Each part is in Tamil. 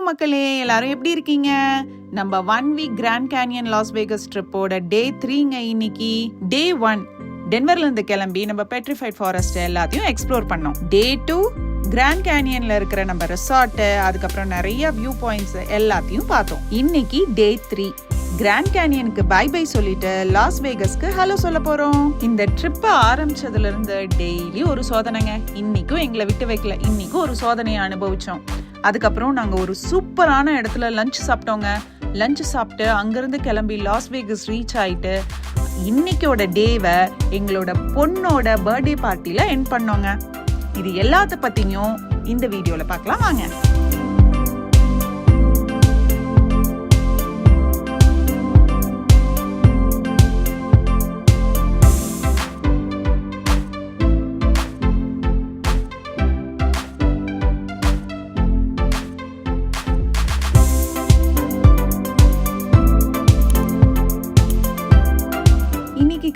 மக்களே, எல்லாரும் எப்படி இருக்கீங்க? நம்ம 1 week Grand Canyon Las Vegas ட்ரிப்போட டே 3ங்க இன்னைக்கு. டே 1 டென்வர்ல இருந்து கிளம்பி நம்ம பெட்ரிஃபைட் ஃபாரஸ்ட் எல்லாத்தையும் எக்ஸ்ப்ளோர் பண்ணோம். டே 2 கிராண்ட் கேனியன்ல இருக்கிற நம்ம ரெசார்ட், அதுக்கப்புறம் நிறைய வியூ பாயிண்ட்ஸ் எல்லாத்தையும் பார்த்தோம். இன்னைக்கு டே 3 கிராண்ட் கேனியனுக்கு பை பை சொல்லிட்டு லாஸ் வேகஸ்க்கு ஹலோ சொல்ல போறோம். இந்த ட்ரிப் ஆரம்பிச்சதுல இருந்து டெய்லி ஒரு சோதனைங்க. இன்னைக்கும் எங்களை விட்டு வைக்கல. இன்னைக்கும் ஒரு சோதனையை அனுபவிச்சோம். அதுக்கப்புறம் நாங்க ஒரு சூப்பரான இடத்துல லஞ்ச் சாப்பிட்டோங்க. லஞ்ச் சாப்பிட்டு அங்கிருந்து கிளம்பி லாஸ் வேகஸ் ரீச் ஆயிட்டு இன்னைக்கோட டேவை எங்களோட பொண்ணோட பர்த்டே பார்ட்டில எண்ட் பண்ணோங்க. இது எல்லாத்த பத்தியும் இந்த வீடியோல பார்க்கலாம் வாங்க.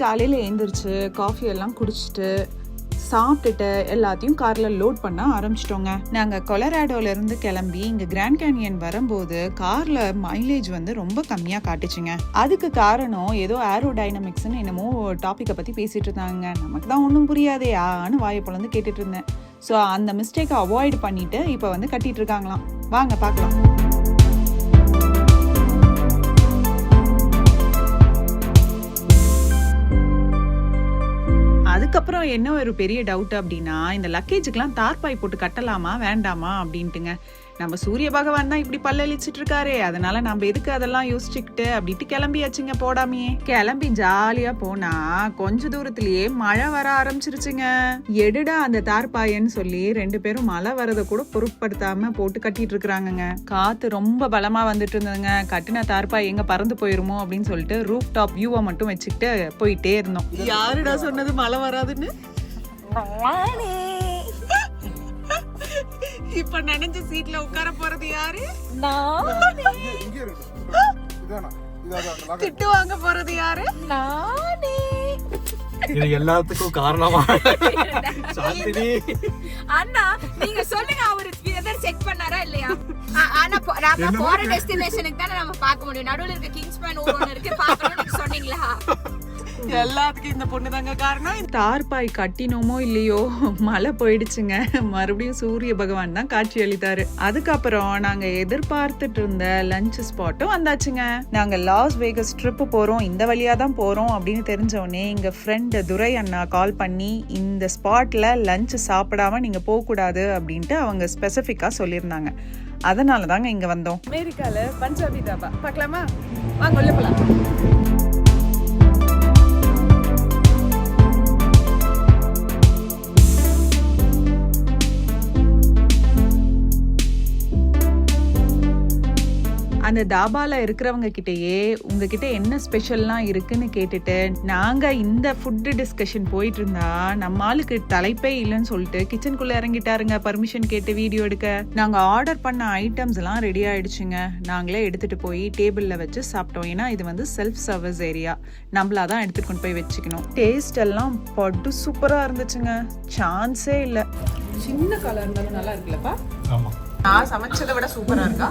காலையில் எழுந்திரிச்சு காஃபி எல்லாம் குடிச்சிட்டு சாப்பிட்டுட்டு எல்லாத்தையும் கார்ல லோட் பண்ண ஆரம்பிச்சிட்டோங்க. நாங்கள் கொலராடோல இருந்து கிளம்பி இங்க கிராண்ட் கேனியன் வரும்போது கார்ல மைலேஜ் வந்து ரொம்ப கம்மியா காட்டுச்சுங்க. அதுக்கு காரணம் ஏதோ ஏரோடைனமிக்ஸ்ன்னு என்னமோ டாபிக்கை பத்தி பேசிட்டு இருந்தாங்க. நமக்கு தான் ஒன்றும் புரியாதே ஆன்னு வாயை பொழந்து கேட்டுட்டு இருந்தேன். ஸோ அந்த மிஸ்டேக்கை அவாய்ட் பண்ணிட்டு இப்போ வந்து கட்டிட்டு இருக்காங்களாம். வாங்க பார்க்கலாம். அதுக்கப்புறம் என்ன ஒரு பெரிய டவுட் அப்படின்னா, இந்த லக்கேஜுக்கெல்லாம் தார்பாய் போட்டு கட்டலாமா வேண்டாமா அப்படின்ட்டுங்க. நம்ம சூரிய பகவான் தான் இப்படி பல்லளிச்சிட்டு இருக்காரு, அதனால நம்ம எதுக்கு அதெல்லாம் யோசிச்சுக்கிட்டு அப்படின்ட்டு கிளம்பியாச்சுங்க. போடாமையே கிளம்பி ஜாலியா போனா கொஞ்ச தூரத்திலேயே மழை வர ஆரம்பிச்சிருச்சுங்க. எடுடா அந்த தார்பாயன்னு சொல்லி 2 பேரும் மழை வரத கூட பொருட்படுத்தாம போட்டு கட்டிட்டு இருக்கிறாங்கங்க. காத்து ரொம்ப பலமா வந்துட்டு இருந்ததுங்க. கட்டின தார்பாய் எங்க பறந்து போயிருமோ அப்படின்னு சொல்லிட்டு ரூஃப் டாப் வியூவை மட்டும் வச்சுக்கிட்டு போயிட்டே இருந்தோம். யாருடா சொன்னது மழை வராதுன்னு? இப்ப நனைஞ்ச சீட்ல உட்கார போறது யாரு? திட்டு வாங்க போறது யாரு? நானே. இது எல்லாத்துக்கும் காரணமா அண்ணா நீங்க சொல்லுங்க, அவரு வெதர் செக் பண்ணாரா இல்லையா? ஆனா நம்ம போற டெஸ்டினேஷனுக்கு தானே நம்ம பார்க்க முடியும். நடுவுல இருக்க கிங்ஸ்மேன் ஒன்னு இருக்கு பார்க்கணும்னு சொன்னீங்களா? எல்லாத்துக்கும் இந்த பொண்ணு தாங்க காரணம். தார்பாய் கட்டினோமோ இல்லையோ மழை போயிடுச்சுங்க. மறுபடியும் சூரிய பகவான் தான் காட்சி அளித்தாரு. அதுக்கப்புறம் நாங்க எதிர்பார்த்துட்டு இருந்த லஞ்ச் ஸ்பாட்டும் வந்தாச்சுங்க. நாங்க லாஸ் வேகஸ் ட்ரிப் போறோம், இந்த வழியா தான் போறோம் அப்படின்னு தெரிஞ்ச உடனே எங்க ஃப்ரெண்ட் துரை அண்ணா கால் பண்ணி இந்த ஸ்பாட்ல லஞ்ச் சாப்பிடாம நீங்க போக கூடாது அப்படின்ட்டு அவங்க ஸ்பெசிபிக்கா சொல்லியிருந்தாங்க. அதனால தாங்க இங்க வந்தோம். அமெரிக்கால பஞ்சாபி தாபா பார்க்கலாமா? வாங்க உள்ள போலாம். அந்த தாபால இருக்கிறவங்க கிட்டயே உங்ககிட்ட என்ன ஸ்பெஷல்லாம் இருக்குன்னு கேட்டுட்டு நாங்க இந்த ஃபுட் டிஸ்கஷன் போயிட்டு இருந்தா நம்ம ஆளுக்கு தலைப்பே இல்லைன்னு சொல்லிட்டு கிச்சனுக்குள்ள இறங்கிட்டாருங்க பர்மிஷன் கேட்டு வீடியோ எடுக்க. நாங்க ஆர்டர் பண்ண ஐட்டம்ஸ் எல்லாம் ரெடி ஆயிடுச்சுங்க. நாங்களே எடுத்துட்டு போய் டேபிள்ல வச்சு சாப்பிட்டோம். ஏன்னா இது வந்து செல்ஃப் சர்வீஸ் ஏரியா, நம்மளாதான் எடுத்துட்டு கொண்டு போய் வச்சுக்கணும். டேஸ்ட் எல்லாம் பட்டு சூப்பரா இருந்துச்சுங்க. சான்ஸே இல்ல. சின்ன கலர் இருந்தாலும் நல்லா இருக்குல்லப்பா? ஆமா, நான் சமைச்சதை விட சூப்பரா இருக்கா?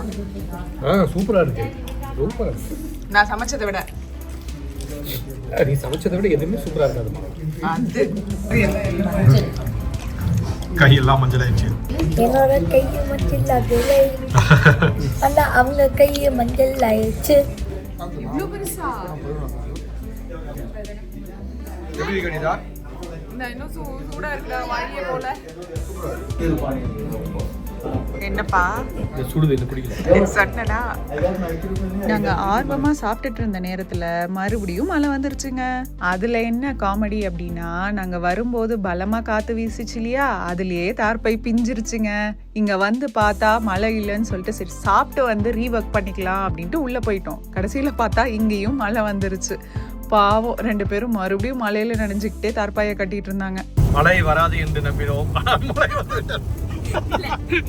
சூப்பரா இருக்கு. சூப்பரா இருக்கு. நான் சமைச்சதை விட நீ சமைச்சதை விட எதுவுமே சூப்பரா இருக்காதுமா. அது கையெல்லாம் மஞ்சள் ஆயிடுச்சு. என்னோட கையை மஞ்சள் ஆகலை, ஆனா அவங்க கையை மஞ்சள் ஆயிடுச்சு. இவ்வளவு பெருசா? எப்படி கணிதா? இந்த இன்னும் சூடா இருக்கா வாங்கிய போல. என்னப்பா சுடுது, இது பிடிக்கல. சட்டனடா. நாங்க ஆர்வமா சாப்பிட்டுட்டு இருந்த நேரத்துல மறுபடியும் மழை வந்துருச்சுங்க. அதுல என்ன காமெடி அப்படின்னா, நாங்க வரும்போது பலமா காத்து வீசிச்சு இல்லையா, அதுலயே தார்பை பிஞ்சிருச்சுங்க. இங்க வந்து பார்த்தா மழை இல்லைன்னு சொல்லிட்டு சரி சாப்பிட்டு வந்து ரீவொர்க் பண்ணிக்கலாம் அப்படின்ட்டு உள்ள போயிட்டோம். கடைசியில பார்த்தா இங்கேயும் மழை வந்துருச்சு. பாவம் 2 பேரும் மறுபடியும் மழையில நனைஞ்சுக்கிட்டே தார்பாயை கட்டிட்டு இருந்தாங்க. மழை வராது என்று நம்பினோம். மழை வந்துவிட்டது.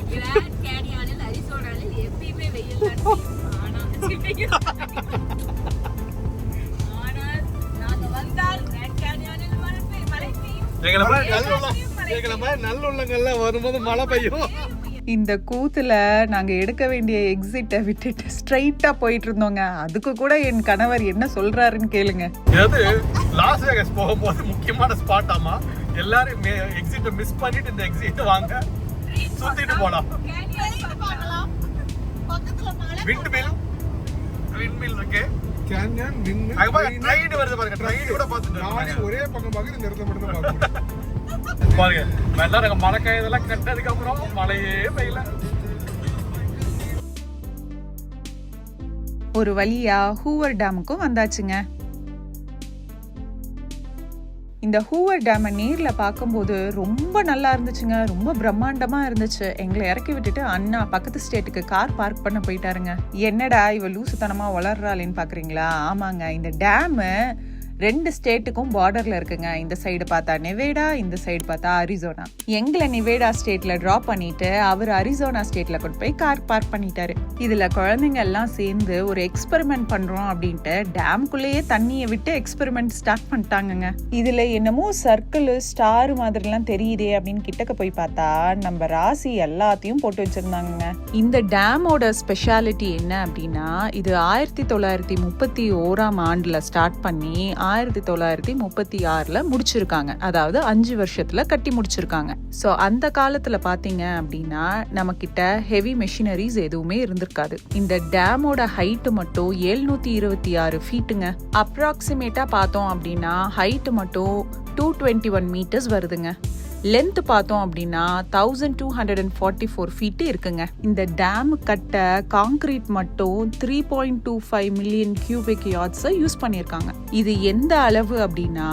கிராண்ட் கேனியனில் அரிசோனால எப்பயுமே வெயில் தான். ஆனால் நாங்க வந்தால் கிராண்ட் கேனியனில் மழை பெய்யும். எங்களை மாதிரி நல்லுள்ளங்கள்லாம் வரும்போது மழை பெய்யும். இந்த கூத்துல நாங்க எடுக்க வேண்டிய எக்ஸிட்டை விட்டுட்டு ஸ்ட்ரைட்டா போயிட்டு இருந்தோங்க. அதுக்கு கூட என் கணவர் என்ன சொல்றாருன்னு கேளுங்க. அதாவது லாஸ் வேகஸ் போகும்போது முக்கியமான ஸ்பாட் ஆமா. எல்லாரும் எக்ஸிட்டை மிஸ் பண்ணிட்டு இந்த எக்ஸிட் வாங்க சுத்திட்டு போலாம். விண்ட்மில் இருக்கு. கேன்யன் அங்க பாருங்க ட்ரெயின் வருது பாருங்க. ட்ரெயின் கூட பாத்துட்டு நானே ஒரே பக்கம் பாக்குறேன். இந்த இடத்துல மட்டும் தான் பாக்குறேன். பாருங்க எல்லாம் நாங்க மழை காயதெல்லாம் கட்டதுக்கு அப்புறம் மழையே பெய்யல. ஒரு வழியா ஹூவர் டேமுக்கும் வந்தாச்சுங்க. இந்த ஹூவர் டேமை நேர்ல பார்க்கும்போது ரொம்ப நல்லா இருந்துச்சுங்க. ரொம்ப பிரம்மாண்டமா இருந்துச்சு. எங்களை இறக்கி விட்டுட்டு அண்ணா பக்கத்து ஸ்டேட்டுக்கு கார் பார்க் பண்ண போயிட்டாருங்க. என்னடா இவ லூசுத்தனமா வளர்றாளேன்னு பாக்குறீங்களா? ஆமாங்க, இந்த டேமு 2 ஸ்டேட்டுக்கும் பார்டர்ல இருக்குங்க. இந்த சைடு பார்த்தா நெவேடா, இந்த சைடு பார்த்தா அரிசோனா. எங்களை நெவேடா ஸ்டேட்ல டிராப் பண்ணிட்டு அவர் அரிசோனா ஸ்டேட்ல கொண்டு போய் கார் பார்க் பண்ணிட்டாரு. இதுல குழந்தைங்க எல்லாம் சேர்ந்து ஒரு எக்ஸ்பெரிமெண்ட் பண்றோம் அப்படின்ட்டு டேம்குள்ளேயே தண்ணியை விட்டு எக்ஸ்பெரிமெண்ட் ஸ்டார்ட் பண்ணிட்டாங்கங்க. இதுல என்னமோ சர்க்கிள் ஸ்டார் மாதிரிலாம் தெரியுதே அப்படின்னு கிட்டக்க போய் பார்த்தா நம்ம ராசி எல்லாத்தையும் போட்டு வச்சிருந்தாங்க. இந்த டேமோட ஸ்பெஷாலிட்டி என்ன அப்படின்னா, இது 1931ஆம் ஆண்டுல ஸ்டார்ட் பண்ணி 1936ல முடிச்சிருக்காங்க. அதாவது 5 வருஷத்துல கட்டி முடிச்சிருக்காங்க. சோ அந்த காலத்துல பாத்தீங்க அப்படின்னா நம்ம கிட்ட ஹெவி மெஷினரிஸ் எதுவுமே இருந்திருக்காது. இந்த டேமோட ஹைட் மட்டும் 726 ஃபீட்டுங்க. அப்ராக்சிமேட்டா பார்த்தோம் அப்படின்னா ஹைட் மட்டும் 221 மீட்டர்ஸ் வருதுங்க. லென்த் பார்த்தோம் அப்படின்னா 1244 ஃபீட் இருக்குங்க. இந்த டேம் கட்ட காங்கிரீட் மட்டும் 3.25 மில்லியன் கியூபிக் யார்ட்ஸ் யூஸ் பண்ணியிருக்காங்க. இது எந்த அளவு அப்படின்னா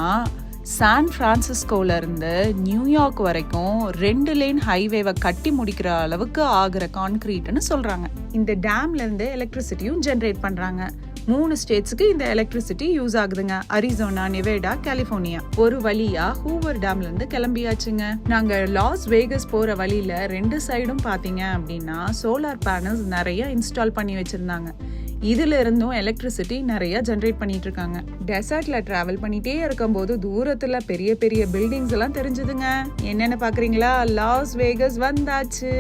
சான் பிரான்சிஸ்கோல இருந்து நியூயார்க் வரைக்கும் 2 லேன் ஹைவேவை கட்டி முடிக்கிற அளவுக்கு ஆகிற கான்கிரீட்னு சொல்றாங்க. இந்த டேம்ல இருந்து எலக்ட்ரிசிட்டியும் ஜெனரேட் பண்றாங்க. 3 ஸ்டேட்ஸ்க்கு இந்த எலக்ட்ரிசிட்டி யூஸ் ஆகுதுங்க. Arizona, Nevada, California. ஒரு வழியா ஹூவர் டேம்ல இருந்து கிளம்பியாச்சுங்க. நாங்க லாஸ் வேகஸ் போற வழியில 2 சைடும் பாத்தீங்க அப்படின்னா சோலார் பேனல்ஸ் நிறைய இன்ஸ்டால் பண்ணி வச்சிருந்தாங்க. இதுல இருந்தும் எலக்ட்ரிசிட்டி நிறைய ஜெனரேட் பண்ணிட்டு இருக்காங்க. டெசர்ட்ல டிராவல் பண்ணிட்டே இருக்கும்போது தூரத்துல பெரிய பெரிய பில்டிங்ஸ் எல்லாம் தெரிஞ்சதுங்க. என்னன்னு பாக்குறீங்களா? லாஸ் வேகஸ் வந்தாச்சு.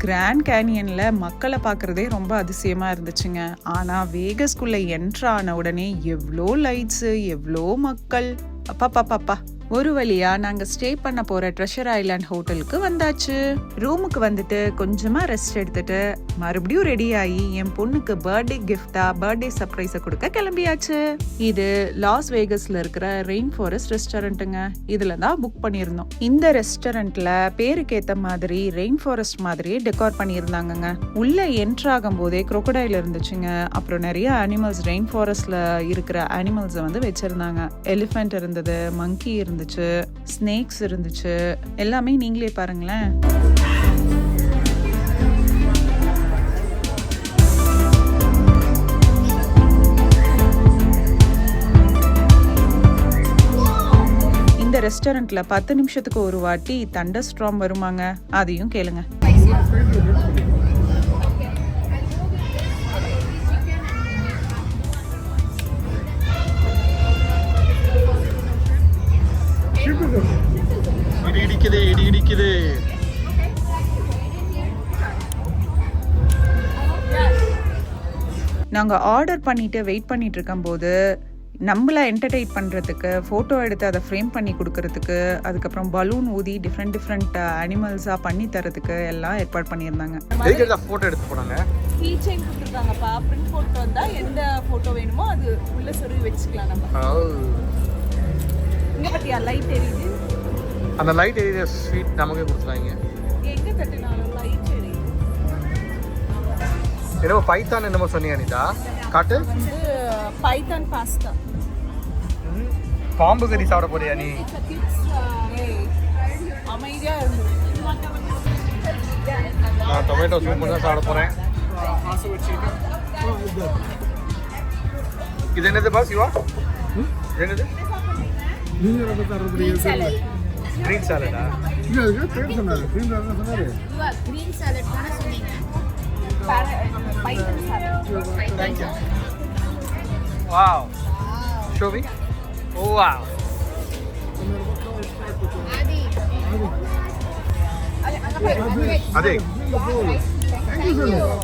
கிராண்ட் கேனியன்ல மக்களை பாக்குறதே ரொம்ப அதிசயமா இருந்துச்சுங்க. ஆனா வேகஸ்குள்ள என்ட்ரு ஆன உடனே எவ்வளோ லைட்ஸ், எவ்வளோ மக்கள், அப்பா. ஒரு வழியா நாங்க ஸ்டே பண்ண போற ட்ரெஷர் ஐலாண்ட் ஹோட்டலுக்கு வந்தாச்சு. ரூமுக்கு வந்துட்டு கொஞ்சமா ரெஸ்ட் எடுத்துட்டு மறுபடியும் ரெடி ஆகி என் பொண்ணுக்கு பர்த்டே கிஃப்டா பர்த்டே சர்ப்ரைஸ கொடுக்க கிளம்பியாச்சு. இது லாஸ் வேகஸ்ல இருக்கிற ரெயின் ஃபாரஸ்ட் ரெஸ்டாரண்ட்டுங்க. இதுல தான் புக் பண்ணியிருந்தோம். இந்த ரெஸ்டாரண்ட்ல பேருக்கு ஏத்த மாதிரி ரெயின் ஃபாரஸ்ட் மாதிரியே டெக்கார் பண்ணியிருந்தாங்கங்க. உள்ள என்ட்ரு ஆகும் போதே crocodile இருந்துச்சுங்க. அப்புறம் நிறைய அனிமல்ஸ், ரெயின் ஃபாரஸ்ட்ல இருக்கிற அனிமல்ஸ் வந்து வச்சிருந்தாங்க. எலிஃபென்ட் இருந்தது, மங்கி இருந்துச்சு, ஸ்னேக்ஸ் இருந்துச்சு. எல்லாமே நீங்களே பாருங்களேன். இந்த ரெஸ்டாரண்ட்ல 10 நிமிஷத்துக்கு ஒரு வாட்டி தண்டர் ஸ்ட்ராம் வருமாங்க. அதையும் கேளுங்க. இடி இடிக்குது. நாங்க ஆர்டர் பண்ணிட்டு வெயிட் பண்ணிட்டு இருக்கும்போது நம்மள என்டர்டெயின் பண்றதுக்கு, போட்டோ எடுத்து அதை ஃப்ரேம் பண்ணி கொடுக்கறதுக்கு, அதுக்கப்புறம் பலூன் ஊதி டிஃப்ரெண்ட் அனிமல்ஸா பண்ணி தரதுக்கு எல்லாம் ஏற்பாடு பண்ணியிருந்தாங்க. போட்டோ எடுத்து போனாங்க. Key chain கொடுத்துருக்காங்கப்பா. பிரிண்ட் போட்டு வந்தா எந்த போட்டோ வேணுமோ அது உள்ள சொருவி வச்சுக்கலாம் நம்ம. இங்க பத்தியா லைட் எரியுது? அந்த லைட் எரியுற ஸ்வீட் நமக்கே கொடுத்துறாங்க. எங்க கட்டினாலும் லைட் எரியுது. என்னமோ பைத்தான் என்னமோ சொன்னீங்க அனிதா, காட்டு. வந்து பைத்தான் பாஸ்தா. பாம்பு கறி சாப்பிட போறியா நீ? அமைதியா இருந்து. நான் டொமேட்டோ சூப் தான் சாப்பிட போறேன். இது என்னது பாஸ் சிவா? என்னது? கிரீன் கிரீன் சாலடா? சொன்னாரு. கிரீன் சாலட் தான சொன்னீங்க. Python salad. Thank you. Wow. Show me. Oh wow. Aadhi அதே wonderful. Thank you so much.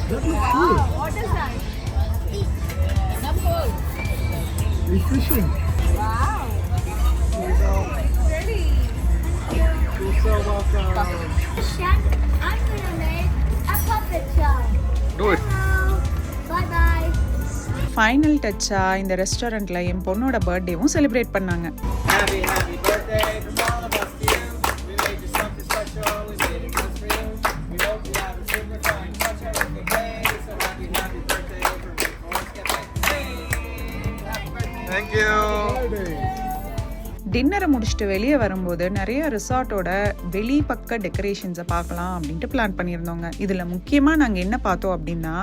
That looks cool. What is that? He's fishing. Wow. Ready. You're so welcome. Shan, I'm gonna make a puppet show. Do it. Hello. Bye bye. Final டச்சா இந்த ரெஸ்டாரண்ட்ல என் பொண்ணோட பர்த்டேவும் செலிப்ரேட் பண்ணாங்க. Happy birthday from all of us to you. We made you something special. We made it just for you. We hope you have a super fun birthday day. So happy birthday from Forest Cafe. Hey, happy birthday. Thank you. டின்னரை முடிச்சுட்டு வெளியே வரும்போது நிறைய ரிசார்ட்டோட வெளி பக்க டெக்கரேஷன்ஸை பார்க்கலாம் அப்படின்ட்டு பிளான் பண்ணியிருந்தோங்க. இதில் முக்கியமாக நாங்கள் என்ன பார்த்தோம் அப்படின்னா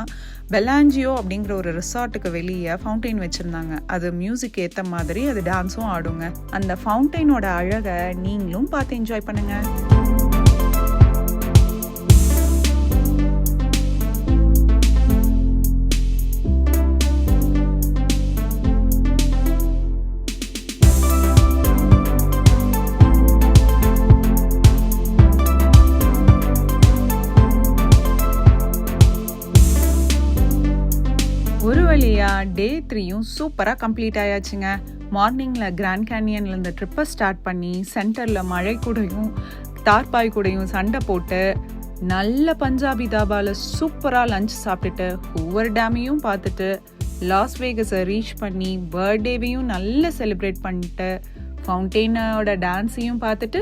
பெலாஞ்சியோ அப்படிங்கிற ஒரு ரிசார்ட்டுக்கு வெளியே ஃபவுண்டைன் வச்சுருந்தாங்க. அது மியூசிக் ஏற்ற மாதிரி அது டான்ஸும் ஆடுங்க. அந்த ஃபவுண்டைனோட அழகை நீங்களும் பார்த்து என்ஜாய் பண்ணுங்க. ஒரு வழியா டே 3யும் சூப்பராக கம்ப்ளீட் ஆயாச்சுங்க. மார்னிங்கில் கிராண்ட் கேனியனில் இந்த ட்ரிப்பை ஸ்டார்ட் பண்ணி சென்டரில் மழை கூடையும் தார்பாய் கூடையும் சண்டை போட்டு நல்ல பஞ்சாபி தாபாவில் சூப்பராக லஞ்ச் சாப்பிட்டுட்டு ஹூவர் டேமையும் பார்த்துட்டு லாஸ் வேகஸை ரீச் பண்ணி பர்த்டேவையும் நல்லா செலிப்ரேட் பண்ணிட்டு ஃபவுண்டெயினோட டான்ஸையும் பார்த்துட்டு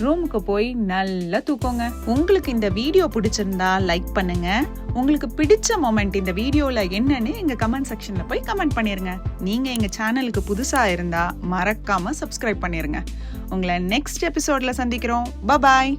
ரூமுக்கு போய் நல்லா தூக்கோங்க. உங்களுக்கு இந்த வீடியோ பிடிச்சிருந்தா லைக் பண்ணுங்க. உங்களுக்கு பிடிச்ச மொமெண்ட் இந்த வீடியோல என்னன்னு எங்க கமெண்ட் செக்ஷன்ல போய் கமெண்ட் பண்ணிருங்க. நீங்க எங்க சேனலுக்கு புதுசா இருந்தா மறக்காம சப்ஸ்கிரைப் பண்ணிருங்க. உங்களை நெக்ஸ்ட் எபிசோட்ல சந்திக்கிறோம். பாய்.